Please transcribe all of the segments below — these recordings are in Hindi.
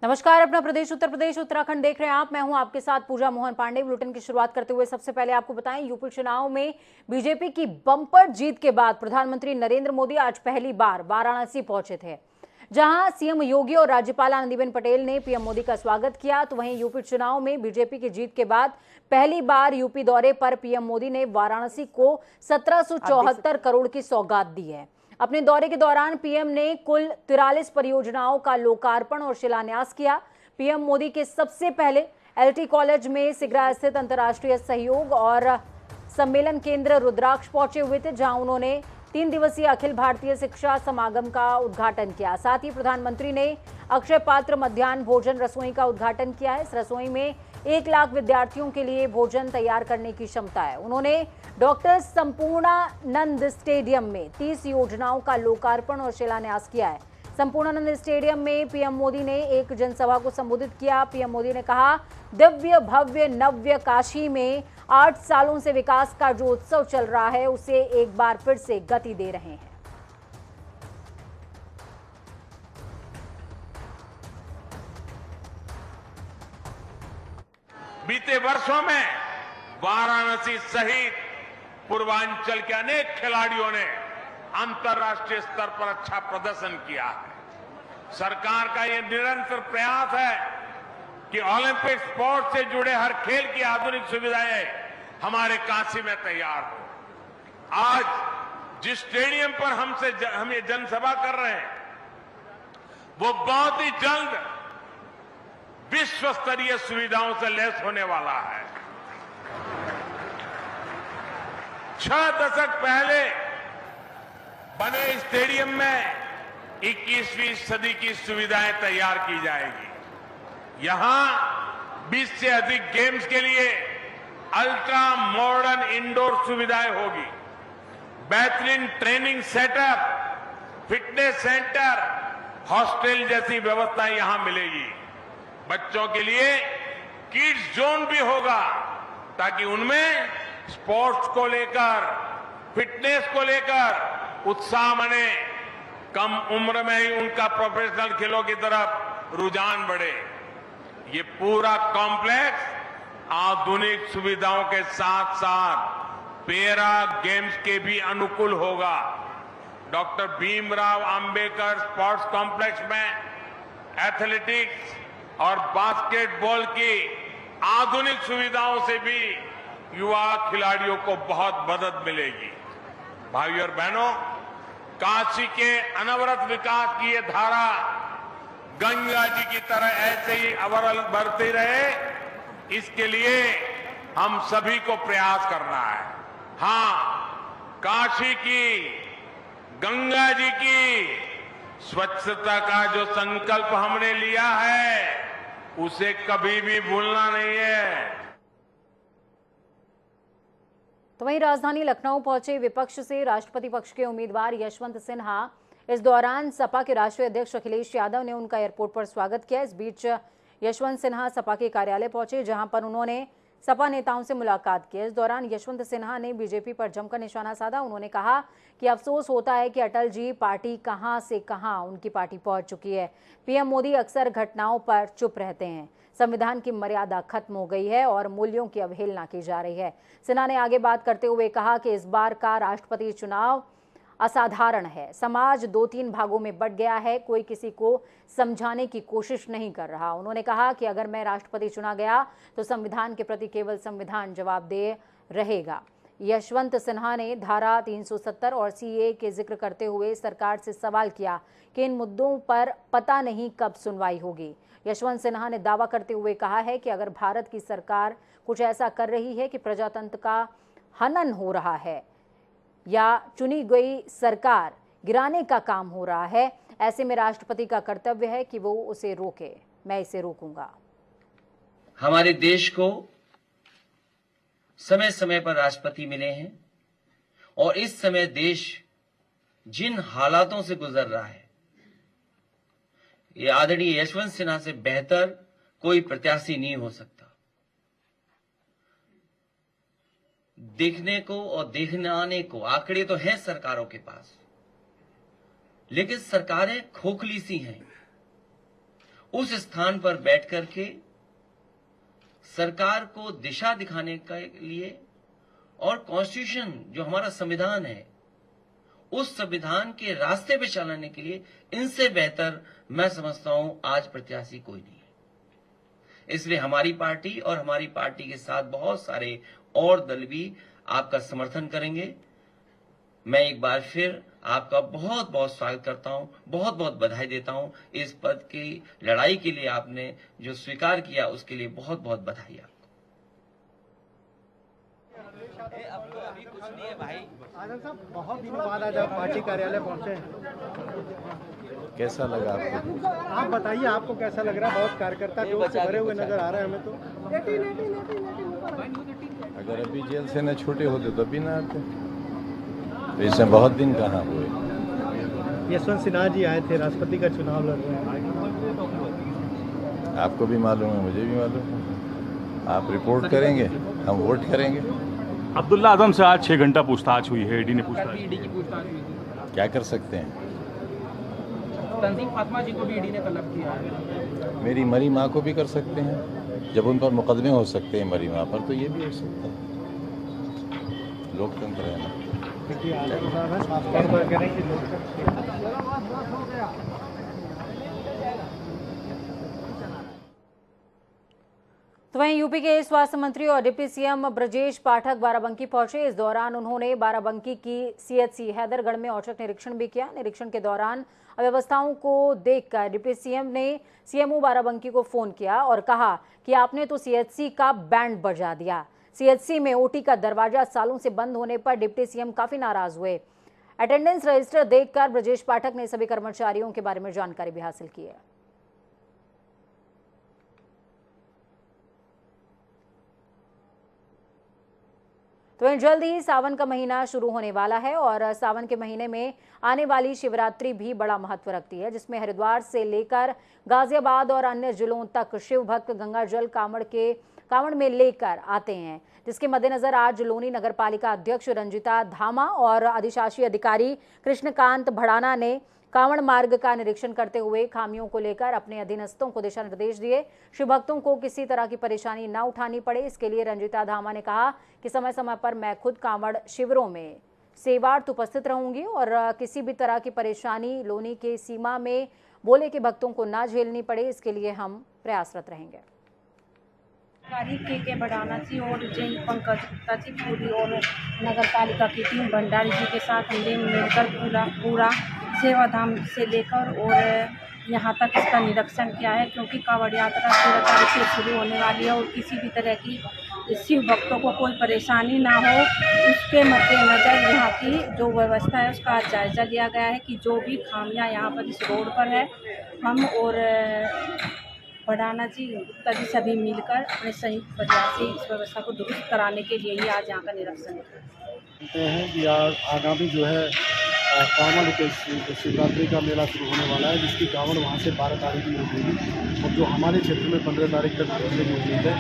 नमस्कार। अपना प्रदेश उत्तर प्रदेश उत्तराखंड देख रहे हैं आप। मैं हूं आपके साथ पूजा मोहन पांडे। बुलेटिन की शुरुआत करते हुए सबसे पहले आपको बताएं, यूपी चुनाव में बीजेपी की बम्पर जीत के बाद प्रधानमंत्री नरेंद्र मोदी आज पहली बार वाराणसी पहुंचे थे, जहां सीएम योगी और राज्यपाल आनंदीबेन पटेल ने पीएम मोदी का स्वागत किया। तो वहीं यूपी चुनाव में बीजेपी की जीत के बाद पहली बार यूपी दौरे पर पीएम मोदी ने वाराणसी को 1774 करोड़ की सौगात दी है। अपने दौरे के दौरान पीएम ने कुल 43 परियोजनाओं का लोकार्पण और शिलान्यास किया। पीएम मोदी के सबसे पहले एलटी कॉलेज में सिगरा स्थित अंतर्राष्ट्रीय सहयोग और सम्मेलन केंद्र रुद्राक्ष पहुंचे हुए थे, जहां उन्होंने 3 दिवसीय अखिल भारतीय शिक्षा समागम का उद्घाटन किया। साथ ही प्रधानमंत्री ने अक्षय पात्र मध्याह्न भोजन रसोई का उद्घाटन किया है। इस रसोई में 1 लाख विद्यार्थियों के लिए भोजन तैयार करने की क्षमता है। उन्होंने डॉक्टर संपूर्णानंद स्टेडियम में 30 योजनाओं का लोकार्पण और शिलान्यास किया है। संपूर्णानंद स्टेडियम में पीएम मोदी ने एक जनसभा को संबोधित किया। पीएम मोदी ने कहा, दिव्य भव्य नव्य काशी में 8 सालों से विकास का जो उत्सव चल रहा है, उसे एक बार फिर से गति दे रहे हैं। बीते वर्षों में वाराणसी सहित पूर्वांचल के अनेक खिलाड़ियों ने अंतर्राष्ट्रीय स्तर पर अच्छा प्रदर्शन किया है। सरकार का यह निरंतर प्रयास है कि ओलंपिक स्पोर्ट्स से जुड़े हर खेल की आधुनिक सुविधाएं हमारे काशी में तैयार हो। आज जिस स्टेडियम पर हम ये जनसभा कर रहे हैं, वो बहुत ही जल्द विश्व स्तरीय सुविधाओं से लैस होने वाला है। 6 दशक पहले बने स्टेडियम में 21वीं सदी की सुविधाएं तैयार की जाएगी। यहां 20 से अधिक गेम्स के लिए अल्ट्रा मॉडर्न इंडोर सुविधाएं होगी। बेहतरीन training setup, fitness centre, hostel जैसी व्यवस्था यहां मिलेगी। बच्चों के लिए किड्स जोन भी होगा, ताकि उनमें स्पोर्ट्स को लेकर, फिटनेस को लेकर उत्साह बने। कम उम्र में ही उनका प्रोफेशनल खेलों की तरफ रुझान बढ़े। ये पूरा कॉम्प्लेक्स आधुनिक सुविधाओं के साथ साथ पैरा गेम्स के भी अनुकूल होगा। Doctor Bhimrao Ambedkar sports complex में एथलेटिक्स और बास्केटबॉल की आधुनिक सुविधाओं से भी युवा खिलाड़ियों को बहुत मदद मिलेगी। भाइयों और बहनों, काशी के अनवरत विकास की ये धारा गंगा जी की तरह ऐसे ही अविरल बढ़ती रहे, इसके लिए हम सभी को प्रयास करना है। हां, काशी की, गंगा जी की स्वच्छता का जो संकल्प हमने लिया है, उसे कभी भी भूलना नहीं है। तो वहीं राजधानी लखनऊ पहुंचे विपक्ष से राष्ट्रपति पक्ष के उम्मीदवार यशवंत सिन्हा। इस दौरान सपा के राष्ट्रीय अध्यक्ष अखिलेश यादव ने उनका एयरपोर्ट पर स्वागत किया। इस बीच यशवंत सिन्हा सपा के कार्यालय पहुंचे, जहां पर उन्होंने सपा नेताओं से मुलाकात की। इस दौरान यशवंत सिन्हा ने बीजेपी पर जमकर निशाना साधा। उन्होंने कहा कि अफसोस होता है कि अटल जी पार्टी कहां से कहां उनकी पार्टी पहुंच चुकी है। पीएम मोदी अक्सर घटनाओं पर चुप रहते हैं। संविधान की मर्यादा खत्म हो गई है और मूल्यों की अवहेलना की जा रही है। सिन्हा ने आगे बात करते हुए कहा कि इस बार का राष्ट्रपति चुनाव असाधारण है। समाज 2-3 भागों में बंट गया है। कोई किसी को समझाने की कोशिश नहीं कर रहा। उन्होंने कहा कि अगर मैं राष्ट्रपति चुना गया तो संविधान के प्रति केवल संविधान जवाबदेह रहेगा। यशवंत सिन्हा ने धारा 370 और सीए के जिक्र करते हुए सरकार से सवाल किया कि इन मुद्दों पर पता नहीं कब सुनवाई होगी। यशवंत सिन्हा ने दावा करते हुए कहा है कि अगर भारत की सरकार कुछ ऐसा कर रही है कि प्रजातंत्र का हनन हो रहा है या चुनी गई सरकार गिराने का काम हो रहा है, ऐसे में राष्ट्रपति का कर्तव्य है कि वो उसे रोके। मैं इसे रोकूंगा। हमारे देश को समय समय पर राष्ट्रपति मिले हैं और इस समय देश जिन हालातों से गुजर रहा है, ये आदरणीय यशवंत सिन्हा से बेहतर कोई प्रत्याशी नहीं हो सकता। देखने को और देखने आने को आंकड़े तो हैं सरकारों के पास, लेकिन सरकारें खोखली सी हैं उस स्थान पर बैठ करके सरकार को दिशा दिखाने के लिए और कॉन्स्टिट्यूशन जो हमारा संविधान है उस संविधान के रास्ते पे चलाने के लिए इनसे बेहतर मैं समझता हूं आज प्रत्याशी कोई नहीं है। इसलिए हमारी पार्टी और हमारी पार्टी के साथ बहुत सारे और दल भी आपका समर्थन करेंगे। मैं एक बार फिर आपका बहुत बहुत स्वागत करता हूं, बहुत बहुत बधाई देता हूं। इस पद की लड़ाई के लिए आपने जो स्वीकार किया उसके लिए बहुत बहुत बधाई आपको। अभी कुछ नहीं है भाई। आनंद साहब, बहुत दिनों बाद आज आप पार्टी कार्यालय पहुंचे, कैसा लगा आपको? आप बताइए आपको कैसा लग रहा है? बहुत कार्यकर्ता जोश से भरे हुए नजर आ रहे हैं हमें तो। अगर अभी जेल से न छूटे होते तो अभी ना आते। तो इसमें बहुत दिन कहाँ हुए। यशवंत सिन्हा जी आए थे, राष्ट्रपति का चुनाव लड़ रहे हैं। आपको भी मालूम है, मुझे भी मालूम है। आप रिपोर्ट करेंगे, हम वोट करेंगे। अब्दुल्ला आजम से आज 6 घंटा पूछताछ हुई है, ईडी ने पूछताछ। ईडी की पूछताछ हुई थी। क्या कर सकते हैं? तंजीम फातिमा जी को भी ईडी ने तलब किया है। मेरी मरी माँ को भी कर सकते हैं। जब उन पर मुकदमे हो सकते हैं मरी माँ पर, तो ये भी हो सकता है। लोकतंत्र है ना। देखिए आनंद साहब है, साफ तौर पर कह रहे हैं कि तो वहीं यूपी के स्वास्थ्य मंत्री और डिप्टी सीएम ब्रजेश पाठक बाराबंकी पहुंचे। इस दौरान उन्होंने बाराबंकी की सीएचसी हैदरगढ़ में औचक निरीक्षण भी किया। निरीक्षण के दौरान अव्यवस्थाओं को देखकर डिप्टी सीएम ने सीएमओ बाराबंकी को फोन किया और कहा कि आपने तो सीएचसी का बैंड बजा दिया। सीएचसी में ओटी का दरवाजा सालों से बंद होने पर डिप्टी सीएम काफी नाराज हुए। अटेंडेंस रजिस्टर देखकर ब्रजेश पाठक ने सभी कर्मचारियों के बारे में जानकारी भी हासिल की है। तो वहीं जल्द ही सावन का महीना शुरू होने वाला है और सावन के महीने में आने वाली शिवरात्रि भी बड़ा महत्व रखती है, जिसमें हरिद्वार से लेकर गाजियाबाद और अन्य जिलों तक शिव भक्त गंगा जल कांवड़ में लेकर आते हैं, जिसके मद्देनजर आज लोनी नगरपालिका अध्यक्ष रंजिता धामा और अधिशासी अधिकारी कृष्णकांत भड़ाना ने कांवड़ मार्ग का निरीक्षण करते हुए खामियों को लेकर अपने अधीनस्थों को दिशा निर्देश दिए। शिव भक्तों को किसी तरह की परेशानी न उठानी पड़े, इसके लिए रंजिता धामा ने कहा कि समय समय पर मैं खुद कांवड़ शिविरों में सेवार्थ उपस्थित रहूंगी और किसी भी तरह की परेशानी लोनी के सीमा में बोले के भक्तों को न झेलनी पड़े, इसके लिए हम प्रयासरत रहेंगे। के बढ़ाना जी और जय पंकज गुप्ता जी पूरी और नगर पालिका की टीम भंडारी जी के साथ हमने मिलकर पूरा सेवा धाम से लेकर और यहाँ तक इसका निरीक्षण किया है, क्योंकि कांवड़ यात्रा 13 तारीख से शुरू होने वाली है और किसी भी तरह की शिव भक्तों को कोई परेशानी ना हो, इसके मद्देनजर यहाँ की जो व्यवस्था है उसका जायजा लिया गया है कि जो भी खामियां यहाँ पर इस रोड पर है हम और बढ़ाना जी गुप्ता जी सभी मिलकर अपने संयुक्त प्रयास से इस व्यवस्था को दुरुस्त कराने के लिए ही आज यहाँ का निरीक्षण हैं कि आगामी जो है कांवड़ के शिवरात्रि का मेला शुरू होने वाला है, जिसकी कांवड़ वहाँ से 12 तारीख में उठेगी और जो हमारे क्षेत्र में 15 तारीख तक पहुँचने की उम्मीद है।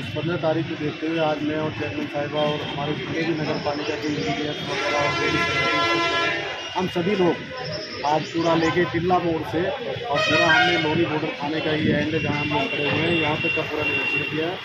उस 15 तारीख को देखते हुए आज मैं और चेयरमैन साहिबा और हमारे जितने भी नगर पालिका के इंजीनियर वगैरह हम सभी लोग आज पूरा लेके टिल्ला मोड़ से और पूरा हमने लोनी बॉर्डर थाने का ये एंड जहाँ हम लोग खड़े हुए हैं यहाँ तक का पूरा निरीक्षण किया है।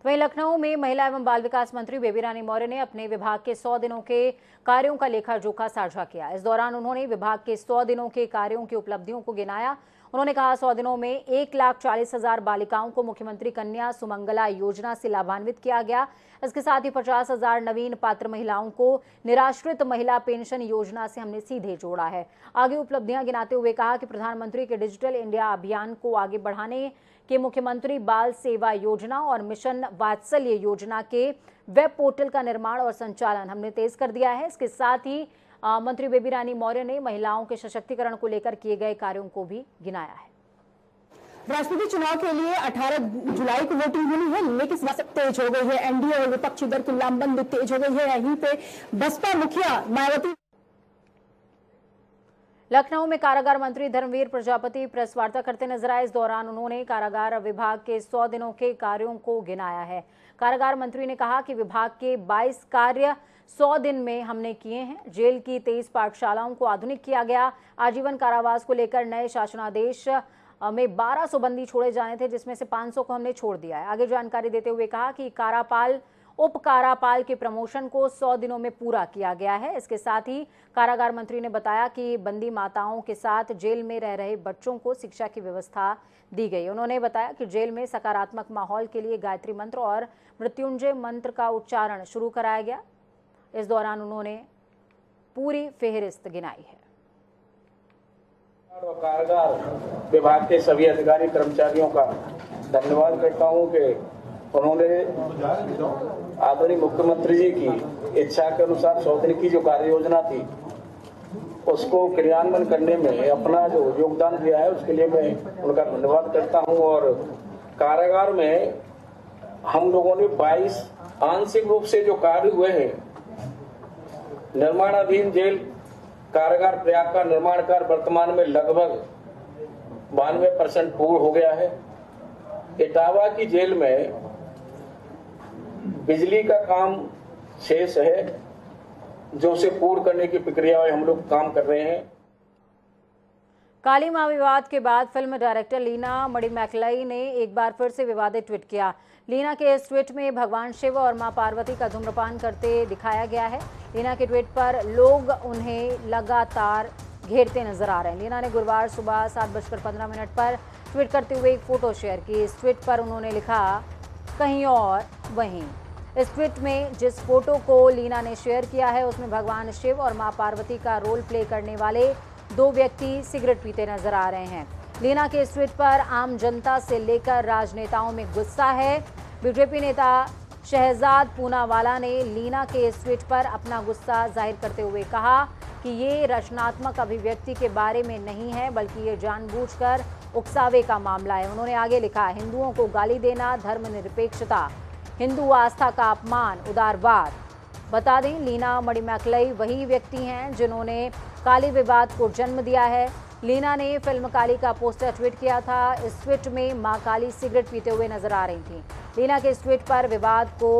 वहीं लखनऊ में महिला एवं बाल विकास मंत्री बेबी रानी मौर्य ने अपने विभाग के 100 दिनों के कार्यों का लेखा जोखा साझा किया। इस दौरान उन्होंने विभाग के 100 दिनों के कार्यों की उपलब्धियों को गिनाया। उन्होंने कहा 100 दिनों में 1,40,000 बालिकाओं को मुख्यमंत्री कन्या सुमंगला योजना से लाभान्वित किया गया। इसके साथ ही 50,000 नवीन पात्र महिलाओं को निराश्रित महिला पेंशन योजना से हमने सीधे जोड़ा है। आगे उपलब्धियां गिनाते हुए कहा कि प्रधानमंत्री के डिजिटल इंडिया अभियान को आगे बढ़ाने के मुख्यमंत्री बाल सेवा योजना और मिशन वात्सल्य योजना के वेब पोर्टल का निर्माण और संचालन हमने तेज कर दिया है। इसके साथ ही मंत्री बेबी रानी मौर्य ने महिलाओं के सशक्तिकरण को लेकर किए गए कार्यों को भी गिनाया है। राष्ट्रपति चुनाव के लिए 18 जुलाई को वोटिंग होनी है, लेकिन सब तेज हो गई है। एनडीए और विपक्षी दल की लामबंदी तेज हो गई है। यहीं पे बसपा मुखिया मायावती। लखनऊ में कारागार मंत्री धर्मवीर प्रजापति प्रेस वार्ता करते नजर आए। इस दौरान उन्होंने कारागार विभाग के 100 दिनों के कार्यों को गिनाया है। कारागार मंत्री ने कहा कि विभाग के 22 कार्य 100 दिन में हमने किए हैं। जेल की 23 पाठशालाओं को आधुनिक किया गया। आजीवन कारावास को लेकर नए शासनादेश में 1200 बंदी छोड़े जाने थे, जिसमें से 500 को हमने छोड़ दिया है। आगे जानकारी देते हुए कहा कि कारापाल उप कारापाल के प्रमोशन को 100 दिनों में पूरा किया गया है। इसके साथ ही कारागार मंत्री ने बताया कि बंदी माताओं के साथ जेल में रह रहे बच्चों को शिक्षा की व्यवस्था दी गई। उन्होंने बताया कि जेल में सकारात्मक माहौल के लिए गायत्री मंत्र और मृत्युंजय मंत्र का उच्चारण शुरू कराया गया। इस दौरान उन्होंने पूरी फेहरिस्त गिनाई है। कारागार विभाग के सभी अधिकारी कर्मचारियों का धन्यवाद करता हूं कि उन्होंने आदरणीय मुख्यमंत्री जी की इच्छा के अनुसार 100 दिन की जो कार्य योजना थी उसको क्रियान्वयन करने में अपना जो योगदान दिया है उसके लिए मैं उनका धन्यवाद करता हूं। और कारागार में हम लोगों ने 22 आंशिक रूप से जो कार्य हुए हैं, निर्माणाधीन जेल कारागार प्रयाग का निर्माण कार्य वर्तमान में लगभग 92% पूर्ण हो गया है। इटावा की जेल में बिजली का काम शेष है, जो उसे पूर्ण करने की प्रक्रिया में हम लोग काम कर रहे हैं। काली मां विवाद के बाद फिल्म डायरेक्टर लीना मणिमैकलाई ने एक बार फिर से विवादित ट्वीट किया। लीना के इस ट्वीट में भगवान शिव और मां पार्वती का धूम्रपान करते दिखाया गया है। लीना के ट्वीट पर लोग उन्हें लगातार घेरते नजर आ रहे हैं। लीना ने गुरुवार सुबह 7:15 पर ट्वीट करते हुए एक फोटो शेयर की। इस ट्वीट पर उन्होंने लिखा, कहीं और वहीं। इस ट्वीट में जिस फोटो को लीना ने शेयर किया है उसमें भगवान शिव और मां पार्वती का रोल प्ले करने वाले 2 व्यक्ति सिगरेट पीते नजर आ रहे हैं। लीना के इस ट्वीट पर आम जनता से लेकर राजनेताओं में गुस्सा है। बीजेपी नेता शहजाद पूनावाला ने लीना के इस ट्वीट पर अपना गुस्सा जाहिर करते हुए कहा कि ये रचनात्मक अभिव्यक्ति के बारे में नहीं है, बल्कि ये जानबूझकर उकसावे का मामला है। उन्होंने आगे लिखा, हिंदुओं को गाली देना, धर्मनिरपेक्षता, हिंदू आस्था का अपमान, उदारवाद। बता दें, लीना मणिमैकलाई वही व्यक्ति हैं जिन्होंने काली विवाद को जन्म दिया है। लीना ने फिल्म काली का पोस्टर ट्वीट किया था। इस ट्वीट में मां काली सिगरेट पीते हुए नजर आ रही थी। लीना के इस ट्वीट पर विवाद को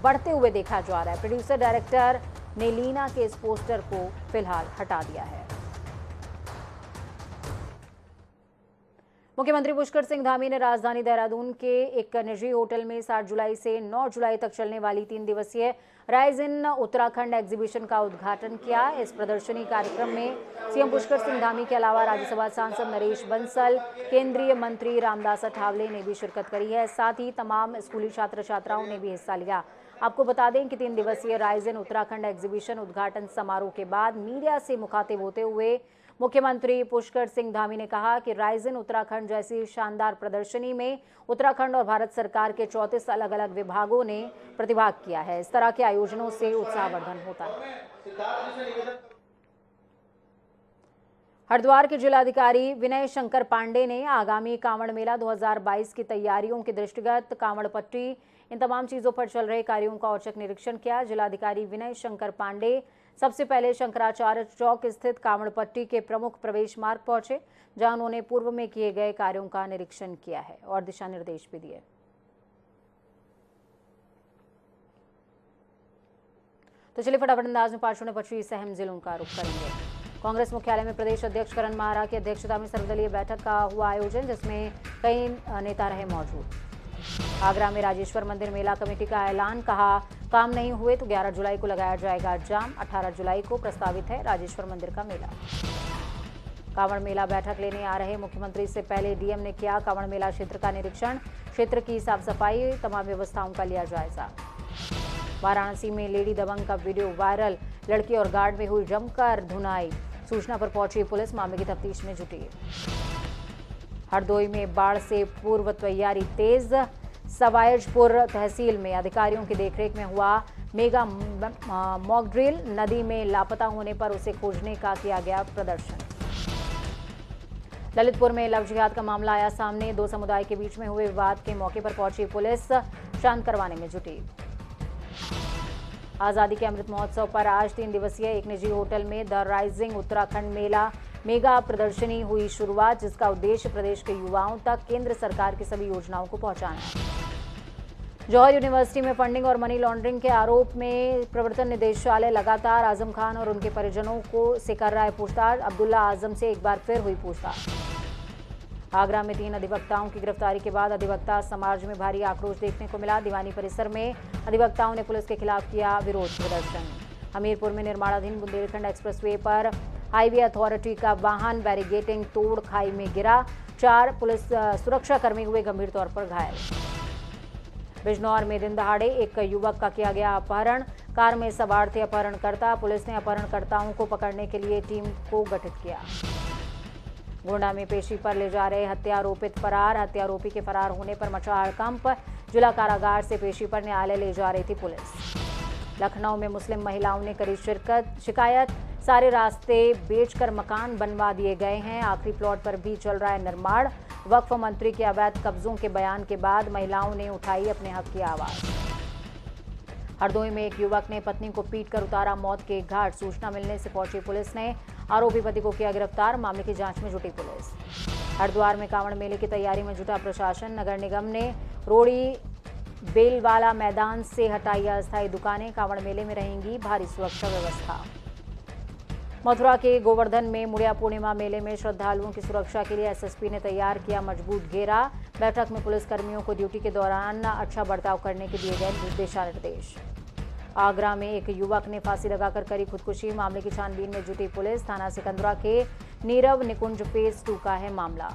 बढ़ते हुए देखा जा रहा है। प्रोड्यूसर डायरेक्टर ने लीना के इस पोस्टर को फिलहाल हटा दिया है। मुख्यमंत्री पुष्कर सिंह धामी ने राजधानी देहरादून के एक निजी होटल में 7 जुलाई से 9 जुलाई तक चलने वाली 3 दिवसीय राइज इन उत्तराखंड एग्जीबिशन का उद्घाटन किया। इस प्रदर्शनी कार्यक्रम में सीएम पुष्कर सिंह धामी के अलावा राज्यसभा सांसद नरेश बंसल, केंद्रीय मंत्री रामदास अठावले ने भी शिरकत करी है। साथ ही तमाम स्कूली छात्र छात्राओं ने भी हिस्सा लिया। आपको बता दें कि 3 दिवसीय राइज इन उत्तराखंड एग्जीबिशन उद्घाटन समारोह के बाद मीडिया से मुखातिब होते हुए मुख्यमंत्री पुष्कर सिंह धामी ने कहा कि राइज इन उत्तराखंड जैसी शानदार प्रदर्शनी में उत्तराखंड और भारत सरकार के 34 अलग अलग विभागों ने प्रतिभाग किया है। इस तरह के आयोजनों से उत्साहवर्धन होता है। हरिद्वार के जिलाधिकारी विनय शंकर पांडे ने आगामी कांवड़ मेला 2022 की तैयारियों के दृष्टिगत कांवड़ पट्टी, इन तमाम चीजों पर चल रहे कार्यों का औचक निरीक्षण किया। जिलाधिकारी विनय शंकर पांडे सबसे पहले शंकराचार्य चौक स्थित कांवड़ पट्टी के प्रमुख प्रवेश मार्ग पहुंचे, जहां उन्होंने पूर्व में किए गए कार्यों का निरीक्षण किया है और दिशा निर्देश भी दिए। तो चलिए फटाफट अंदाज में 525 अहम जिलों का रुख करेंगे। कांग्रेस मुख्यालय में प्रदेश अध्यक्ष करण माहरा की अध्यक्षता में सर्वदलीय बैठक का हुआ आयोजन, जिसमें कई नेता रहे मौजूद। आगरा में राजेश्वर मंदिर मेला कमेटी का ऐलान, कहा काम नहीं हुए तो 11 जुलाई को लगाया जाएगा जाम। 18 जुलाई को प्रस्तावित है राजेश्वर मंदिर का मेला। कांवड़ मेला बैठक लेने आ रहे मुख्यमंत्री से पहले डीएम ने किया कांवड़ मेला क्षेत्र का निरीक्षण, क्षेत्र की साफ सफाई, तमाम व्यवस्थाओं का लिया जायजा। वाराणसी में लेडी दबंग का वीडियो वायरल, लड़की और गार्ड में हुई जमकर धुनाई, सूचना पर पहुंची पुलिस मामले की तफ्तीश में जुटी। हरदोई में बाढ़ से पूर्व तैयारी तेज, सवायजपुर तहसील में अधिकारियों की देखरेख में हुआ मेगा मॉक ड्रिल, नदी में लापता होने पर उसे खोजने का किया गया प्रदर्शन। ललितपुर में लव जिहाद का मामला आया सामने, 2 समुदाय के बीच में हुए विवाद के मौके पर पहुंची पुलिस शांत करवाने में जुटी। आजादी के अमृत महोत्सव पर आज 3 दिवसीय एक निजी होटल में the rising Uttarakhand Mela mega प्रदर्शनी हुई शुरुआत, जिसका उद्देश्य प्रदेश के युवाओं तक केंद्र सरकार की सभी योजनाओं को पहुंचाना है। जौहर यूनिवर्सिटी में फंडिंग और मनी लॉन्ड्रिंग के आरोप में प्रवर्तन निदेशालय लगातार आजम खान और उनके परिजनों को से कर रहा है पूछताछ। अब्दुल्ला आजम से एक बार फिर हुई पूछताछ। आगरा में 3 अधिवक्ताओं की गिरफ्तारी के बाद अधिवक्ता समाज में भारी आक्रोश देखने को मिला। दीवानी परिसर में अधिवक्ताओं ने पुलिस के खिलाफ किया विरोध प्रदर्शन। हमीरपुर में निर्माणाधीन बुंदेलखंड एक्सप्रेसवे पर हाईवे अथॉरिटी का वाहन बैरिगेटिंग तोड़ खाई में गिरा। 4 पुलिस सुरक्षाकर्मी हुए गंभीर तौर पर घायल। बिजनौर में दिन दहाड़े एक युवक का किया गया अपहरण। कार में सवार थे अपहरणकर्ता। पुलिस ने अपहरणकर्ताओं को पकड़ने के लिए टीम को गठित किया। गोंडा में पेशी पर ले जा रहे हत्यारोपित फरार। हत्यारोपी के फरार होने पर मचा हड़कंप। जिला कारागार से पेशी पर न्यायालय ले जा रही थी पुलिस। लखनऊ में मुस्लिम महिलाओं ने करी शिकायत। सारे रास्ते बेचकर मकान बनवा दिए गए हैं। आखिरी प्लॉट पर भी चल रहा है निर्माण। वक्फ मंत्री के अवैध कब्जों के बयान के बाद महिलाओं ने उठाई अपने हक की आवाज। हरदोई में एक युवक ने पत्नी को पीटकर उतारा मौत के घाट। सूचना मिलने से पहुंची पुलिस ने आरोपी पति को किया गिरफ्तार। मामले की जांच में जुटी पुलिस। हरिद्वार में कांवड़ मेले की तैयारी में जुटा प्रशासन। नगर निगम ने रोड़ी बेलवाला मैदान से हटाई अस्थायी दुकानें। कांवड़ मेले में रहेंगी भारी सुरक्षा व्यवस्था। मथुरा के गोवर्धन में मुड़िया पूर्णिमा मेले में श्रद्धालुओं की सुरक्षा के लिए एसएसपी ने तैयार किया मजबूत घेरा। बैठक में पुलिसकर्मियों को ड्यूटी के दौरान अच्छा बर्ताव करने के दिए गए दिशा निर्देश। आगरा में एक युवक ने फांसी लगाकर करी खुदकुशी। मामले की छानबीन में जुटी पुलिस। थाना सिकंदरा के नीरव निकुंज फेज 2 का है मामला।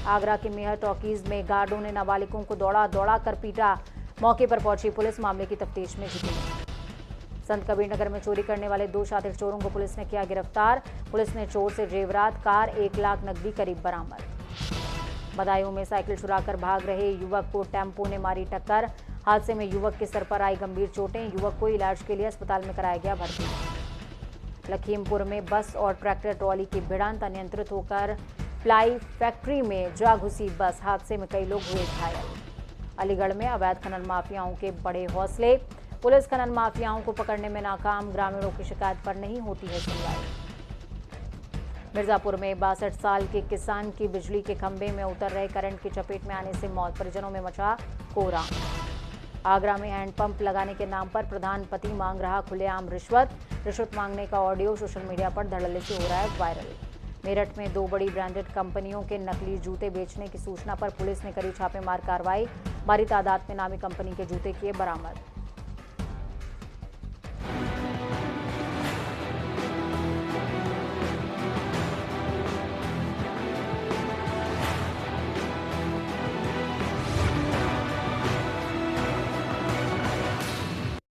आगरा के मेहर टॉकीज में गार्डों ने नाबालिगों को दौड़ा कर पीटा। मौके पर पहुंची पुलिस मामले की तफ्तीश में जुटी। संत कबीर नगर में चोरी करने वाले 2 शातिर चोरों को पुलिस ने किया गिरफ्तार। पुलिस ने चोर से जेवरात, कार, 1 लाख नकदी करीब बरामद। बदायूं में साइकिल चुराकर भाग रहे युवक को टेम्पो ने मारी टक्कर। हादसे में युवक के सर पर आई गंभीर चोटें। युवक को इलाज के लिए अस्पताल में कराया गया भर्ती। लखीमपुर में बस और ट्रैक्टर ट्रॉली की भिड़ंत। अनियंत्रित होकर प्लाई फैक्ट्री में जा घुसी बस। हादसे में कई लोग हुए घायल। अलीगढ़ में अवैध खनन माफियाओं के बड़े हौसले। पुलिस खनन माफियाओं को पकड़ने में नाकाम। ग्रामीणों की शिकायत पर नहीं होती है सुनवाई। मिर्जापुर में 62 साल के किसान की बिजली के खंभे में उतर रहे करंट की चपेट में आने से मौत। परिजनों में मचा कोहराम। आगरा में हैंडपंप लगाने के नाम पर प्रधान पति मांग रहा खुलेआम रिश्वत मांगने का ऑडियो सोशल मीडिया पर धड़ल्ले से हो रहा है वायरल। मेरठ में 2 बड़ी ब्रांडेड कंपनियों के नकली जूते बेचने की सूचना पर पुलिस ने करी छापेमार कार्रवाई। भारी तादाद में नामी कंपनी के जूते किए बरामद।